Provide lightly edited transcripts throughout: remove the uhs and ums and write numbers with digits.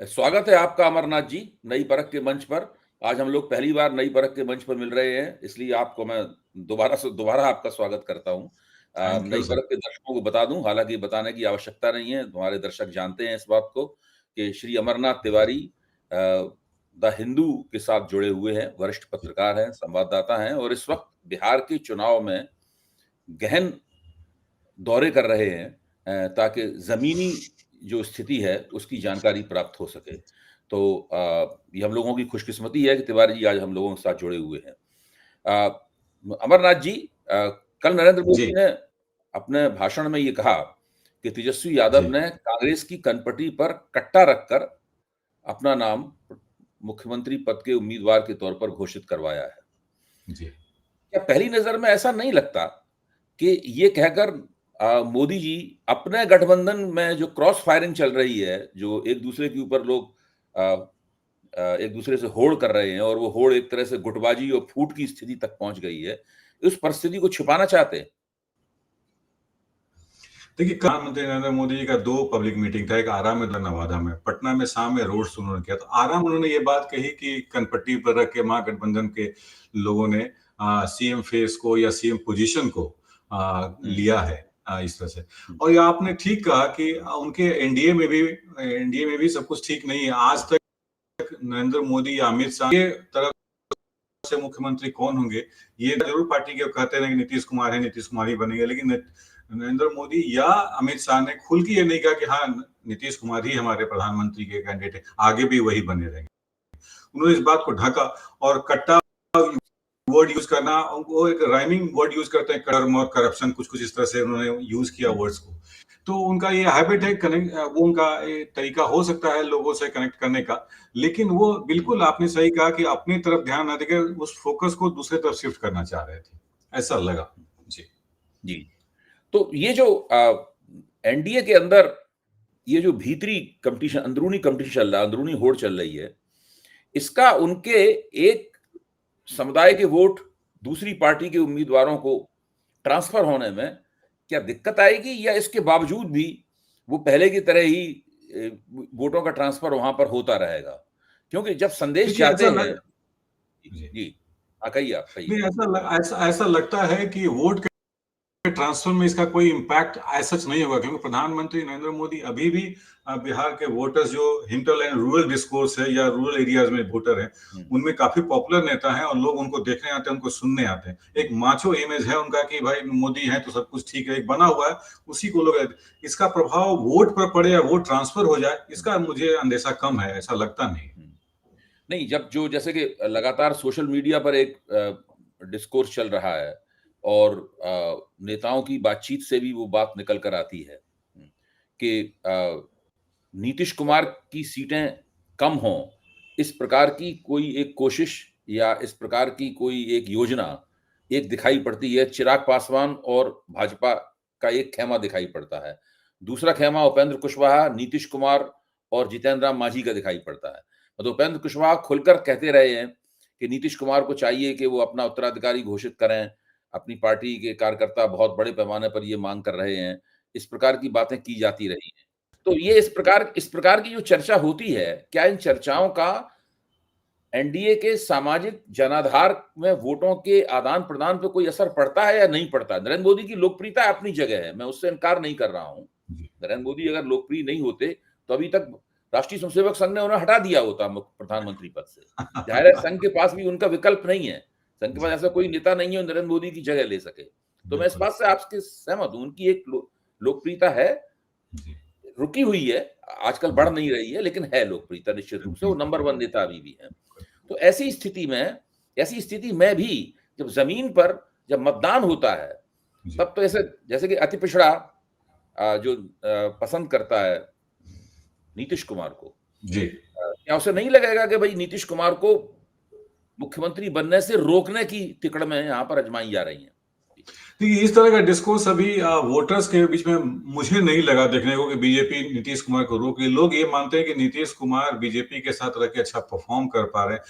स्वागत है आपका अमरनाथ जी, नई परख के मंच पर। आज हम लोग पहली बार नई परख के मंच पर मिल रहे हैं, इसलिए आपको मैं दोबारा आपका स्वागत करता हूँ। थैंक यू नई सर। परख के दर्शकों को बता दूँ, हालाँकि बताने की आवश्यकता नहीं है, हमारे दर्शक जानते हैं इस बात को कि श्री अमरनाथ तिवारी द हिंदू के साथ जुड़े हुए हैं, वरिष्ठ पत्रकार हैं, संवाददाता हैं और इस वक़्त बिहार के चुनाव में गहन दौरे कर रहे हैं ताकि ज़मीनी जो स्थिति है, उसकी जानकारी प्राप्त हो सके। तो ये हम लोगों की खुशकिस्मती है कि तिवारी जी आज हम लोगों के साथ जुड़े हुए हैं। अमरनाथ जी, कल नरेंद्र जी, मोदी ने अपने भाषण में ये कहा कि तेजस्वी यादव जी, ने कांग्रेस की कनपटी पर कट्टा रखकर अपना नाम मुख्यमंत्री पद के उम्मीदवार के तौर पर घोषित करवाया है। जी, क्या पहली नज़र में ऐसा नहीं लगता कि ये कहकर मोदी जी अपने गठबंधन में जो क्रॉस फायरिंग चल रही है, जो एक दूसरे के ऊपर लोग एक दूसरे से होड़ कर रहे हैं और वो होड़ एक तरह से गुटबाजी और फूट की स्थिति तक पहुंच गई है, उस परिस्थिति को छिपाना चाहते हैं? देखिए, प्रधानमंत्री नरेंद्र मोदी जी का 2 पब्लिक मीटिंग था, एक आरा में, दूसरा नवादा में। पटना में शाम में रोड शो उन्होंने किया। तो आरा में उन्होंने ये बात कही कि कनपट्टी पर रख के महागठबंधन के लोगों ने सीएम फेस को या सीएम पोजीशन को हुँ, लिया है इस तरह से। हुँ, और ये आपने ठीक कहा कि उनके एनडीए में भी सब कुछ ठीक नहीं है। आज तक नरेंद्र मोदी या अमित शाह के तरफ से मुख्यमंत्री कौन होंगे, ये जरूर पार्टी के कहते रहे कि नीतीश कुमार है, नीतीश कुमार ही बनेंगे, लेकिन नरेंद्र मोदी या अमित शाह ने खुल के ये नहीं कहा कि हाँ, नीतीश कुमार ही हमारे प्रधानमंत्री के कैंडिडेट है, आगे भी वही बने रहेंगे। उन्होंने इस बात को ढका और कट्टा वर्ड यूज करना, वो एक राइमिंग वर्ड यूज करते हैं, कर्म और करप्शन, कुछ कुछ इस तरह से उन्होंने यूज किया हुँ, वर्ड्स को। तो उनका ये हैबिट है, कनेक्ट, वो उनका ये तरीका हो सकता है लोगों से कनेक्ट करने का, लेकिन वो हुँ, बिल्कुल आपने सही कहा कि अपनी तरफ ध्यान ना देकर उस फोकस को दूसरे तरफ शिफ्ट करना चाह रहे थे, ऐसा लगा। जी, जी। तो ये जो एनडीए के अंदर ये जो भीतरी कॉम्पिटिशन, अंदरूनी कॉम्पिटिशन चल रहा है, अंदरूनी होड़ चल रही है, इसका उनके एक समुदाय के वोट दूसरी पार्टी के उम्मीदवारों को ट्रांसफर होने में क्या दिक्कत आएगी या इसके बावजूद भी वो पहले की तरह ही वोटों का ट्रांसफर वहां पर होता रहेगा? क्योंकि जब संदेश देखिए जाते ऐसा हैं। लग जी, जी, हाँ, कहिए आप, कहिए। नहीं ऐसा लगता है कि वोट ट्रांसफर में इसका कोई इम्पैक्ट ऐसा नहीं होगा, क्योंकि प्रधानमंत्री नरेंद्र मोदी अभी भी बिहार के वोटर्स जो हिंटरलैंड रूरल डिस्कोर्स है या रूरल एरियाज में वोटर है, हुँ, उनमें काफी पॉपुलर नेता है और लोग उनको देखने आते हैं, उनको सुनने आते हैं। हुँ, एक माचो इमेज है उनका कि भाई मोदी है तो सब कुछ ठीक है, एक बना हुआ है, उसी को लोग, इसका प्रभाव वोट पर पड़े या वोट ट्रांसफर हो जाए, हुँ, इसका मुझे अंदेशा कम है, ऐसा लगता नहीं। हुँ। नहीं, जब जो जैसे कि लगातार सोशल मीडिया पर एक डिस्कोर्स चल रहा है और नेताओं की बातचीत से भी वो बात निकल कर आती है, कि नीतीश कुमार की सीटें कम हों, इस प्रकार की कोई एक कोशिश या इस प्रकार की कोई एक योजना एक दिखाई पड़ती है। चिराग पासवान और भाजपा का एक खेमा दिखाई पड़ता है। दूसरा खेमा उपेंद्र कुशवाहा, नीतीश कुमार और जीतन राम मांझी का दिखाई पड़ता है। तो उपेंद्र कुशवाहा खुलकर कहते रहे हैं कि नीतीश कुमार को चाहिए कि वो अपना उत्तराधिकारी घोषित करें। अपनी पार्टी के कार्यकर्ता बहुत बड़े पैमाने पर ये मांग कर रहे हैं। इस प्रकार की बातें की जाती रही हैं। तो ये इस प्रकार की जो चर्चा होती है, क्या इन चर्चाओं का एनडीए के सामाजिक जनाधार में वोटों के आदान-प्रदान पे कोई असर पड़ता है या नहीं पड़ता? नरेंद्र मोदी की लोकप्रियता अपनी जगह है, मैं उससे इनकार नहीं कर रहा हूँ। जी, नरेंद्र मोदी अगर लोकप्रिय नहीं होते, तो अभी तक राष्ट्रीय स्वयंसेवक संघ ने उन्हें हटा दिया होता प्रधानमंत्री पद से। ज़ाहिर है संघ के पास भी उनका विकल्प नहीं है। संघ के पास जी, ऐसा कोई नेता नहीं है जो नरेंद्र मोदी की जगह ले सके। तो मैं इस बिल्कुल। बात से आपसे सहमत हूँ, उनकी एक लोकप्रियता है, जी, रुकी हुई है, आजकल बढ़ जी, नहीं रही है, लेकिन है लोकप्रियता निश्चित रूप से, वो नंबर बिल्कुल, 1 नेता अभी भी हैं। तो ऐसी स्थिति में भी जब ज़मीन पर जब मतदान होता है, जी, तब तो ऐसे जैसे कि अति पिछड़ा जो पसंद करता है नीतीश कुमार को, जी। क्या उसे नहीं लगेगा कि भई नीतीश कुमार को मुख्यमंत्री बनने से रोकने की तिकड़ में यहाँ पर आजमाई जा रही हैं? जी। देखिए, इस तरह का डिस्कोर्स अभी वोटर्स के बीच में मुझे नहीं लगा देखने को कि बीजेपी नीतीश कुमार को रोक रही है। लोग ये मानते हैं कि नीतीश कुमार बीजेपी के साथ रह के अच्छा परफॉर्म कर पा रहे हैं।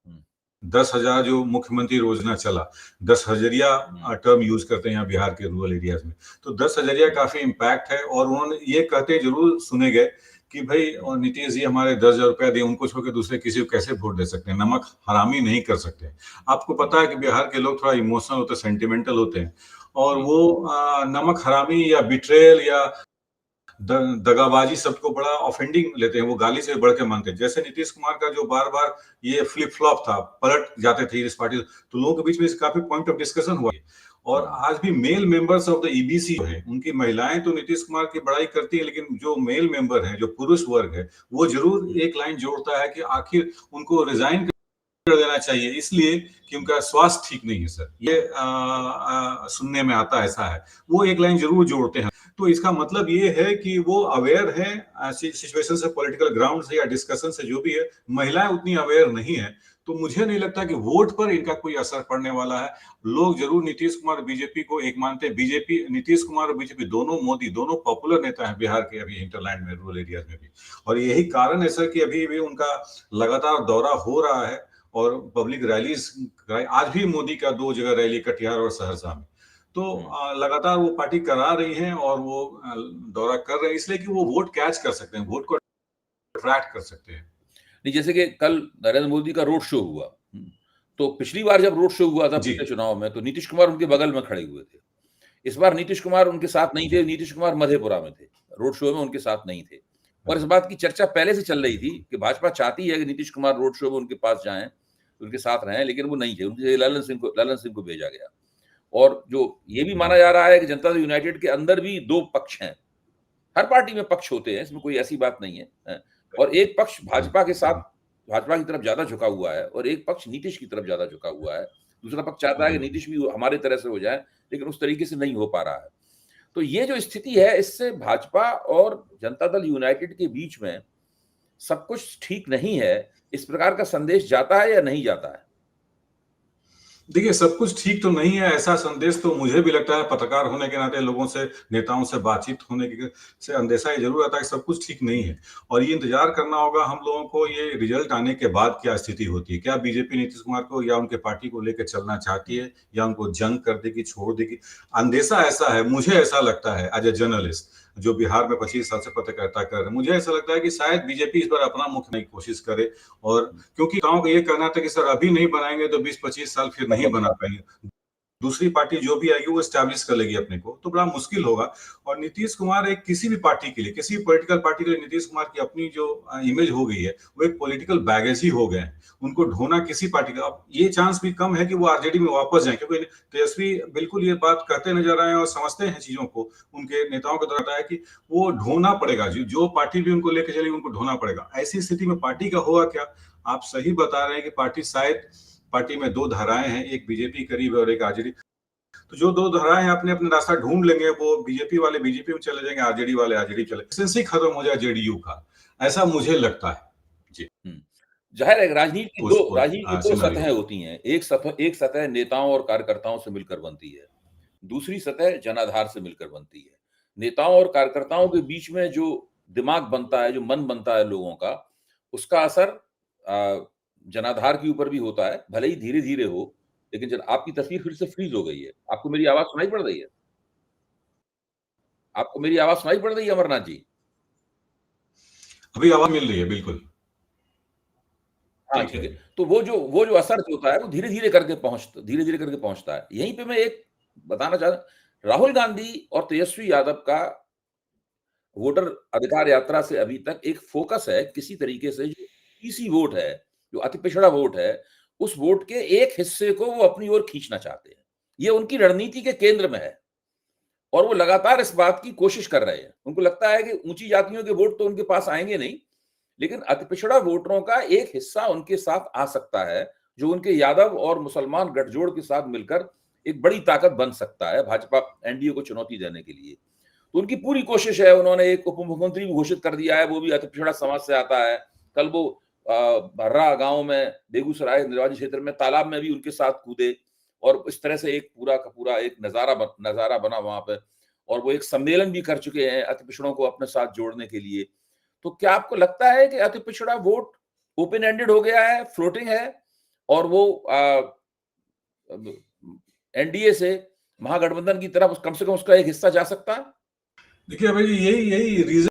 हुँ, 10,000 जो मुख्यमंत्री योजना चला, 10 हज़रिया हुँ, टर्म यूज़ करते हैं यहाँ बिहार के रूरल एरियाज़ में। तो 10 हज़रिया हुँ, काफ़ी इम्पैक्ट है और उन्होंने ये कहते ज़रूर सुने गए कि भाई और नीतीश जी हमारे 10,000 रुपया दिए, उनको छोड़ के दूसरे किसी को कैसे वोट दे सकते हैं? नमक हरामी नहीं कर सकते। आपको पता है कि बिहार के लोग थोड़ा इमोशनल होते हैं, सेंटिमेंटल होते हैं, और वो नमक हरामी या बिट्रेयल या दगाबाजी सबको बड़ा ऑफेंडिंग लेते हैं, वो गाली से बढ़ के मानते हैं। जैसे नीतीश कुमार का जो बार बार ये फ्लिप फ्लॉप था, पलट जाते थे इस पार्टी, तो लोगों के बीच में काफी पॉइंट ऑफ डिस्कशन हुआ। और आज भी male members of the EBC है, उनकी महिलाएं तो नीतीश कुमार की बड़ाई करती है, लेकिन जो मेल मेंबर है, जो पुरुष वर्ग है, वो जरूर एक लाइन जोड़ता है कि आखिर उनको रिजाइन कर देना चाहिए, इसलिए कि उनका स्वास्थ्य ठीक नहीं है सर, ये सुनने में आता है, ऐसा है। वो एक लाइन जरूर जोड़ते हैं। तो इसका मतलब ये है कि वो अवेयर है सिचुएशन से, पॉलिटिकल ग्राउंड से या डिस्कशन से, जो भी है। महिलाएं उतनी अवेयर नहीं है, तो मुझे नहीं लगता कि वोट पर इनका कोई असर पड़ने वाला है। लोग जरूर नीतीश कुमार और बीजेपी को एक मानते हैं। बीजेपी, नीतीश कुमार और बीजेपी दोनों, मोदी दोनों पॉपुलर नेता हैं बिहार के, अभी हिंटरलैंड में, रूरल एरियाज में भी। और यही कारण है सर कि अभी भी उनका लगातार दौरा हो रहा है और पब्लिक रैलीज। आज भी मोदी का 2 जगह रैली, कटिहार और सहरसा में। तो लगातार वो पार्टी करा रही है और वो दौरा कर रहे हैं, इसलिए कि वो वोट कैच कर सकते हैं, वोट को अट्रैक्ट कर सकते हैं। नहीं, जैसे कि कल नरेंद्र मोदी का रोड शो हुआ, तो पिछली बार जब रोड शो हुआ था पिछले चुनाव में, तो नीतीश कुमार उनके बगल में खड़े हुए थे। इस बार नीतीश कुमार उनके साथ नहीं थे, नीतीश कुमार मधेपुरा में थे, रोड शो में उनके साथ नहीं थे। और इस बात की चर्चा पहले से चल रही थी कि भाजपा चाहती है कि नीतीश कुमार रोड शो में उनके पास जाएं, उनके साथ रहें, लेकिन वो नहीं थे, उनके ललन सिंह को भेजा गया। और जो ये भी माना जा रहा है कि जनता दल यूनाइटेड के अंदर भी 2 पक्ष हैं। हर पार्टी में पक्ष होते हैं, इसमें कोई ऐसी बात नहीं है। और एक पक्ष भाजपा के साथ, भाजपा की तरफ ज्यादा झुका हुआ है, और एक पक्ष नीतीश की तरफ ज्यादा झुका हुआ है। दूसरा पक्ष चाहता है कि नीतीश भी हमारे तरह से हो जाए, लेकिन उस तरीके से नहीं हो पा रहा है। तो ये जो स्थिति है, इससे भाजपा और जनता दल यूनाइटेड के बीच में सब कुछ ठीक नहीं है, इस प्रकार का संदेश जाता है या नहीं जाता है? देखिए, सब कुछ ठीक तो नहीं है, ऐसा संदेश तो मुझे भी लगता है। पत्रकार होने के नाते लोगों से, नेताओं से बातचीत होने के से अंदेशा ये जरूर आता है कि सब कुछ ठीक नहीं है। और ये इंतजार करना होगा हम लोगों को, ये रिजल्ट आने के बाद क्या स्थिति होती है। क्या बीजेपी नीतीश कुमार को या उनके पार्टी को लेकर चलना चाहती है, या उनको जंग कर देगी, छोड़ देगी? अंदेशा ऐसा है, मुझे ऐसा लगता है एज ए जर्नलिस्ट जो बिहार में 25 साल से पत्रकारिता कर रहे हैं, मुझे ऐसा लगता है कि शायद बीजेपी इस बार अपना मुख नहीं कोशिश करे। और क्योंकि गांव का ये कहना था कि सर अभी नहीं बनाएंगे तो 20-25 साल फिर नहीं बना पाएंगे, दूसरी पार्टी जो भी आएगी वो स्टैब्लिश कर लेगी अपने को, तो बड़ा मुश्किल होगा। और नीतीश कुमार एक किसी भी पार्टी के लिए, किसी भी पॉलिटिकल पार्टी के लिए, नीतीश कुमार की अपनी जो इमेज हो गई है, वो एक पॉलिटिकल बैगेज ही हो गए हैं। उनको ढोना किसी पार्टी का, अब ये चांस भी कम है कि वो आरजेडी में वापस जाए, क्योंकि तेजस्वी बिल्कुल ये बात कहते नजर आए और समझते हैं चीजों को। उनके नेताओं को बताया है कि वो ढोना पड़ेगा, जो पार्टी भी उनको लेकर चलेगी उनको ढोना पड़ेगा। ऐसी स्थिति में पार्टी का होगा क्या? आप सही बता रहे हैं कि पार्टी शायद, पार्टी में 2 धाराएं हैं, एक बीजेपी करीब है और एक आरजेडी। तो जो 2 धाराएं हैं अपने अपने रास्ता ढूंढ लेंगे, वो बीजेपी वाले बीजेपी में चले जाएंगे, आरजेडी वाले आरजेडी चले, एसेंसी खत्म हो जाए जेडीयू का, ऐसा मुझे लगता है जी। जाहिर है राजनीति की दो सतहें होती हैं। एक सतह नेताओं और कार्यकर्ताओं से मिलकर बनती है, दूसरी सतह जनाधार से मिलकर बनती है। नेताओं और कार्यकर्ताओं के बीच में जो दिमाग बनता है, जो मन बनता है लोगों का, उसका असर जनाधार के ऊपर भी होता है, भले ही धीरे धीरे हो। लेकिन आपकी तस्वीर फिर से फ्रीज हो गई है। आपको मेरी आवाज सुनाई पड़ रही है? आपको मेरी आवाज सुनाई पड़ रही है अमरनाथ जी? अभी आवाज मिल रही है, बिल्कुल। हाँ, ठीक है। तो वो जो असर होता है, वो धीरे धीरे करके पहुंचता है। यहीं पे मैं एक बताना चाहता, राहुल गांधी और तेजस्वी यादव का वोटर अधिकार यात्रा से अभी तक एक फोकस है, किसी तरीके से जो पीसी वोट है, जो अति पिछड़ा वोट है, उस वोट के एक हिस्से को वो अपनी ओर खींचना चाहते हैं। ये उनकी रणनीति के केंद्र में है और वो लगातार इस बात की कोशिश कर रहे हैं। उनको लगता है कि ऊंची जातियों के वोट तो उनके पास आएंगे नहीं, लेकिन अति पिछड़ा वोटरों का एक हिस्सा उनके साथ आ सकता है, जो उनके यादव और मुसलमान गठजोड़ के साथ मिलकर एक बड़ी ताकत बन सकता है भाजपा एनडीए को चुनौती देने के लिए। तो उनकी पूरी कोशिश है। उन्होंने एक उप मुख्यमंत्री भी घोषित कर दिया है, वो भी अति पिछड़ा समाज से आता है। कल वो भर्रा गांव में, बेगूसराय निर्वाचन क्षेत्र में, तालाब में भी उनके साथ कूदे और इस तरह से एक पूरा का पूरा एक नजारा बना वहां पे। और वो एक सम्मेलन भी कर चुके हैं अति पिछड़ों को अपने साथ जोड़ने के लिए। तो क्या आपको लगता है कि अति पिछड़ा वोट ओपन एंडेड हो गया है, फ्लोटिंग है, और वो एनडीए से महागठबंधन की तरफ कम से कम उसका एक हिस्सा जा सकता है? देखिए भाई, यही रीजन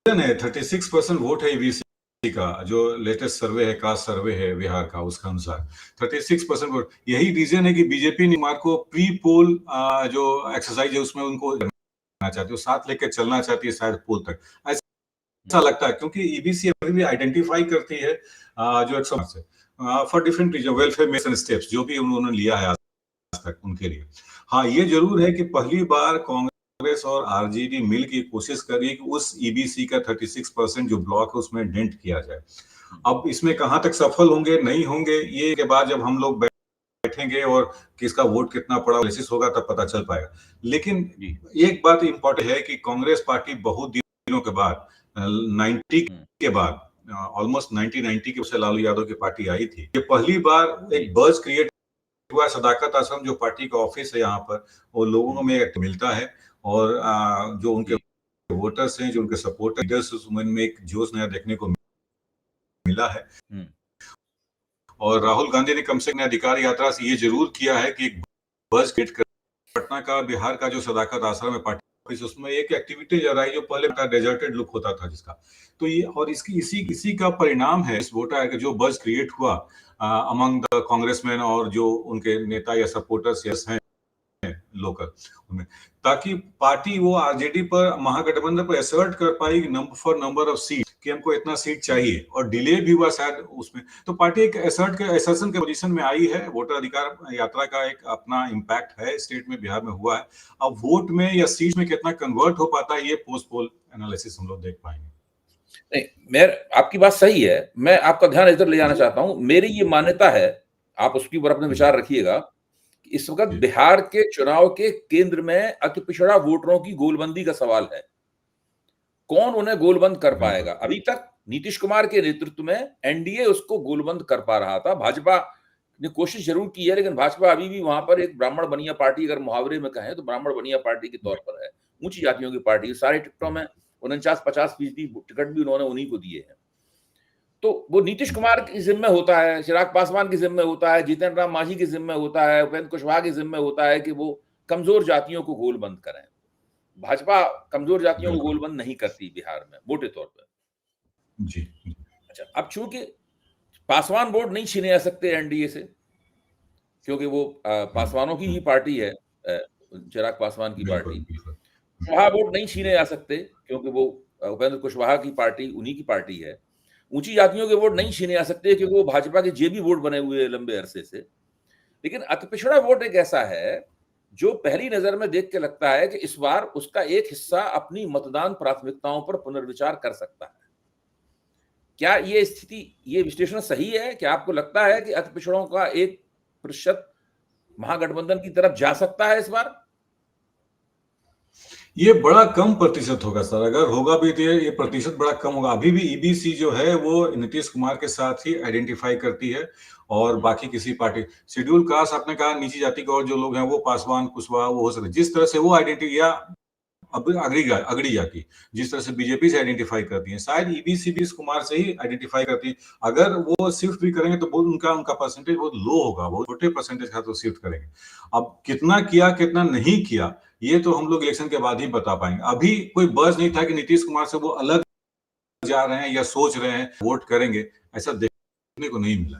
है 36% वोट है ईबीसी का, जो लेटेस्ट सर्वे है, कास्ट सर्वे है बिहार का, उसके अनुसार 36% वोट। यही रीजन है कि बीजेपी ने कुमार को प्री पोल जो एक्सरसाइज है उसमें उनको करना चाहती है, साथ लेकर चलना चाहती है शायद पोल तक, ऐसा लगता है, क्योंकि ईबीसी अभी भी आइडेंटिफाई करती है जो एक समाज से फॉर डिफरेंट रीजन, वेलफेयर मेसन स्टेप्स जो भी उन्होंने लिया है आज तक उनके लिए। हाँ, ये जरूर है कि पहली बार कांग्रेस और आरजेडी मिल की कोशिश कर रही है कि उस ईबीसी का 36% जो ब्लॉक है उसमें डेंट किया जाए। अब इसमें कहां तक सफल होंगे नहीं होंगे, ये के बाद जब हम लोग बैठेंगे और किसका वोट कितना पड़ा एनालिसिस होगा तब पता चल पाएगा। लेकिन एक बात इंपॉर्टेंट है कि कांग्रेस पार्टी बहुत दिनों के बाद 90 के बाद ऑलमोस्ट 1990 के से लालू यादव की पार्टी आई थी, ये पहली बार एक बज़ क्रिएट हुआ। सदाकत आश्रम जो पार्टी का ऑफिस है यहाँ पर, वो लोगों में एक मिलता है, और जो उनके वोटर्स हैं, जो उनके सपोर्टर्स, उनमें एक जोश नया देखने को मिला है। और राहुल गांधी ने कम से कम अधिकार यात्रा से ये जरूर किया है कि एक बस क्रिएट कर पटना का, बिहार का जो सदाकत आश्रम है पार्टी ऑफिस, उसमें एक एक्टिविटी जा रही है जो पहले डेजर्टेड लुक होता था जिसका, तो ये और इसी का परिणाम है इस वोटर जो बज क्रिएट हुआ अमंग द कांग्रेसमैन और जो उनके नेता या सपोर्टर्स हैं लोकल उनमें, ताकि पार्टी वो आरजेडी पर, महागठबंधन पर असर्ट कर पाई नंबर ऑफ सीट कि हमको इतना सीट चाहिए, और डिले भी हुआ शायद उसमें, तो पार्टी एक असर्शन के पोजीशन में आई है। वोटर अधिकार यात्रा का एक अपना इम्पैक्ट है स्टेट में, बिहार में हुआ है। अब वोट में या सीट में कितना कन्वर्ट हो पाता है, ये पोस्ट पोल एनालिसिस हम लोग देख पाएंगे। नहीं, मैं आपकी बात सही है, मैं आपका ध्यान इधर ले जाना चाहता हूं। मेरी ये मान्यता है, आप उसके ऊपर अपने विचार रखिएगा, कि इस वक्त बिहार के चुनाव के केंद्र में अति पिछड़ा वोटरों की गोलबंदी का सवाल है। कौन उन्हें गोलबंद कर पाएगा? अभी तक नीतीश कुमार के नेतृत्व में एनडीए उसको गोलबंद कर पा रहा था। भाजपा ने कोशिश जरूर की है, लेकिन भाजपा अभी भी वहां पर एक ब्राह्मण बनिया पार्टी, अगर मुहावरे में कहें तो ब्राह्मण बनिया पार्टी के तौर पर है, ऊंची जातियों की पार्टी। सारे टिकटों में 49-50% टिकट भी उन्होंने उन्हीं को दिए हैं। तो वो नीतीश कुमार के जिम्मे होता है, चिराग पासवान के जिम्मे होता है, जीतन राम मांझी के जिम्मे होता है, उपेंद्र कुशवाहा के जिम्मे होता है कि वो कमजोर जातियों को गोलबंद करें। भाजपा कमजोर जातियों को गोलबंद नहीं करती बिहार में मोटे तौर पर। जी। अच्छा, अब चूंकि पासवान वोट नहीं छीने जा सकते एनडीए से, क्योंकि वो पासवानों की ही पार्टी है, चिराग पासवान की पार्टी। कुशवाहा वोट नहीं छीने जा सकते, क्योंकि वो उपेंद्र कुशवाहा की पार्टी, उन्हीं की पार्टी है। ऊंची जातियों के वोट नहीं छीने जा सकते, क्योंकि वो भाजपा के जेबी वोट बने हुए हैं लंबे अरसे से। लेकिन अति पिछड़ा वोट एक ऐसा है जो पहली नजर में देख के लगता है कि इस बार उसका एक हिस्सा अपनी मतदान प्राथमिकताओं पर पुनर्विचार कर सकता है। क्या ये स्थिति, ये विश्लेषण सही है? क्या आपको लगता है कि अति पिछड़ों का 1% महागठबंधन की तरफ जा सकता है इस बार? ये बड़ा कम प्रतिशत होगा सर, अगर होगा भी तो ये प्रतिशत बड़ा कम होगा। अभी भी ईबीसी जो है वो नीतीश कुमार के साथ ही आइडेंटिफाई करती है, और बाकी किसी पार्टी शेड्यूल कास्ट, आपने कहा नीची जाति के और जो लोग हैं वो पासवान कुशवाहा वो हो सकते, जिस तरह से वो आइडेंटिटी, या अब अगड़ी जाति जिस तरह से बीजेपी से आइडेंटिफाई करती है, शायद ईबीसी भी कुमार से ही आइडेंटिफाई करती है। अगर वो शिफ्ट भी करेंगे तो बहुत उनका परसेंटेज बहुत लो होगा, बहुत छोटे परसेंटेज का तो शिफ्ट करेंगे। अब कितना किया कितना नहीं किया ये तो हम लोग इलेक्शन के बाद ही बता पाएंगे। अभी कोई बज़ नहीं था कि नीतीश कुमार से वो अलग जा रहे हैं या सोच रहे हैं वोट करेंगे, ऐसा देखने को नहीं मिला।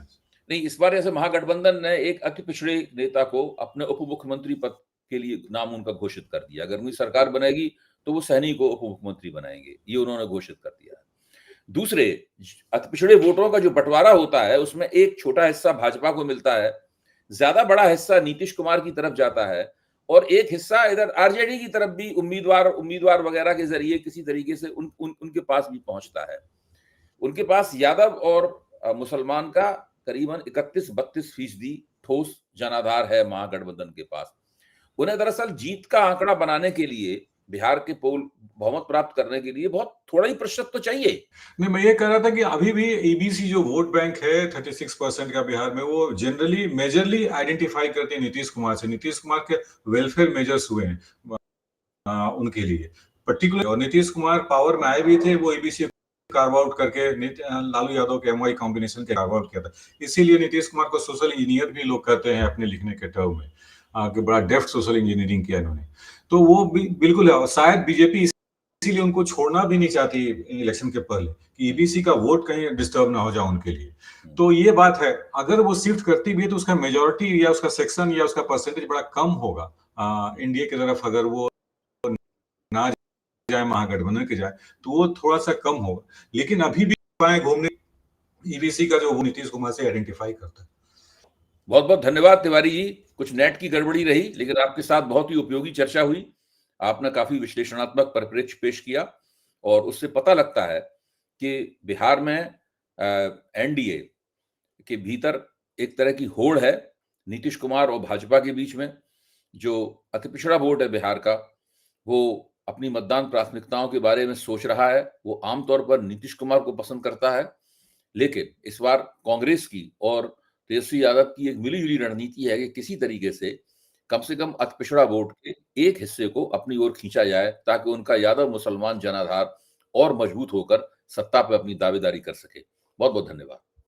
नहीं, इस बार ऐसे महागठबंधन ने एक अति पिछड़े नेता को अपने उप मुख्यमंत्री पद के लिए नाम उनका घोषित कर दिया। अगर उनकी सरकार बनेगी तो वो सहनी को उप मुख्यमंत्री बनाएंगे, ये उन्होंने घोषित कर दिया। दूसरे, अति पिछड़े वोटरों का जो बंटवारा होता है उसमें एक छोटा हिस्सा भाजपा को मिलता है, ज्यादा बड़ा हिस्सा नीतीश कुमार की तरफ जाता है, और एक हिस्सा इधर आरजेडी की तरफ भी उम्मीदवार वगैरह के जरिए किसी तरीके से उनके पास भी पहुंचता है। उनके पास यादव और मुसलमान का करीबन 31-32% ठोस जनाधार है महागठबंधन के पास। उन्हें दरअसल जीत का आंकड़ा बनाने के लिए, बिहार के पोल बहुमत प्राप्त करने के लिए बहुत थोड़ा ही प्रतिशत तो चाहिए। नहीं, मैं ये कह रहा था कि अभी भी ईबीसी जो वोट बैंक है 36% का बिहार में, वो जनरली मेजरली आइडेंटिफाई करते हैं नीतीश कुमार से। नीतीश कुमार के वेलफेयर मेजर्स हुए हैं उनके लिए पर्टिकुलर, और नीतीश कुमार पावर में आए भी थे, वो ईबीसी कार्व आउट करके लालू यादव के एमवाई कॉम्बिनेशन के कार्व आउट किया था। इसीलिए नीतीश कुमार को सोशल इंजीनियर भी लोग कहते हैं अपने लिखने के टर्म में, कि बड़ा डेफ्ट सोशल इंजीनियरिंग किया इन्होंने। तो वो बिल्कुल है, शायद बीजेपी इसीलिए उनको छोड़ना भी नहीं चाहती इलेक्शन के पहले कि ईबीसी का वोट कहीं डिस्टर्ब ना हो जाए उनके लिए। तो ये बात है, अगर वो शिफ्ट करती भी है तो उसका मेजोरिटी या उसका सेक्शन या उसका परसेंटेज बड़ा कम होगा इंडिया की तरफ, अगर वो ना जाए महागठबंधन के जाए तो वो थोड़ा सा कम होगा। लेकिन अभी भी पाए घूमने ईबीसी का जो वो नीतीश कुमार से आइडेंटिफाई करता है। बहुत बहुत धन्यवाद तिवारी जी। कुछ नेट की गड़बड़ी रही, लेकिन आपके साथ बहुत ही उपयोगी चर्चा हुई। आपने काफी विश्लेषणात्मक परिप्रेक्ष्य पेश किया और उससे पता लगता है कि बिहार में एनडीए के भीतर एक तरह की होड़ है नीतीश कुमार और भाजपा के बीच में। जो अति पिछड़ा वोट है बिहार का, वो अपनी मतदान प्राथमिकताओं के बारे में सोच रहा है। वो आमतौर पर नीतीश कुमार को पसंद करता है, लेकिन इस बार कांग्रेस की और तेजस्वी यादव की एक मिली-जुली रणनीति है कि किसी तरीके से कम अति पिछड़ा वोट के एक हिस्से को अपनी ओर खींचा जाए, ताकि उनका यादव मुसलमान जनाधार और मजबूत होकर सत्ता पे अपनी दावेदारी कर सके। बहुत-बहुत धन्यवाद।